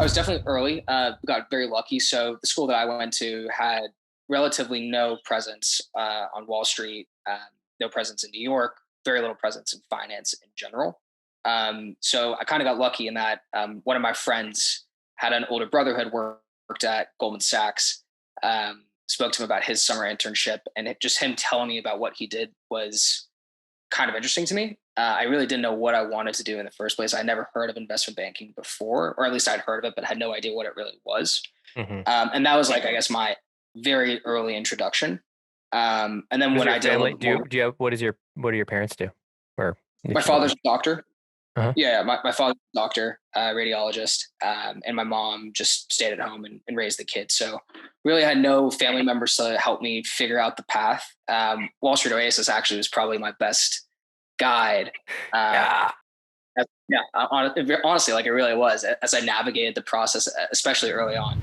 I was definitely early. Got very lucky. So the school that I went to had relatively no presence on Wall Street, no presence in New York, very little presence in finance in general. So I kind of got lucky in that one of my friends had an older brother who had worked at Goldman Sachs. Spoke to him about his summer internship, and just him telling me about what he did was kind of interesting to me. I really didn't know what I wanted to do in the first place. I never heard of investment banking before, or at least I'd heard of it, but had no idea what it really was. And that was like, I guess, my very early introduction. And then when I did, what do your parents do? Or my father's a doctor. Uh-huh. Yeah, my father's a doctor, radiologist, and my mom just stayed at home and raised the kids. So really had no family members to help me figure out the path. Wall Street Oasis actually was probably my best guide. Honestly, like it really was as I navigated the process, especially early on.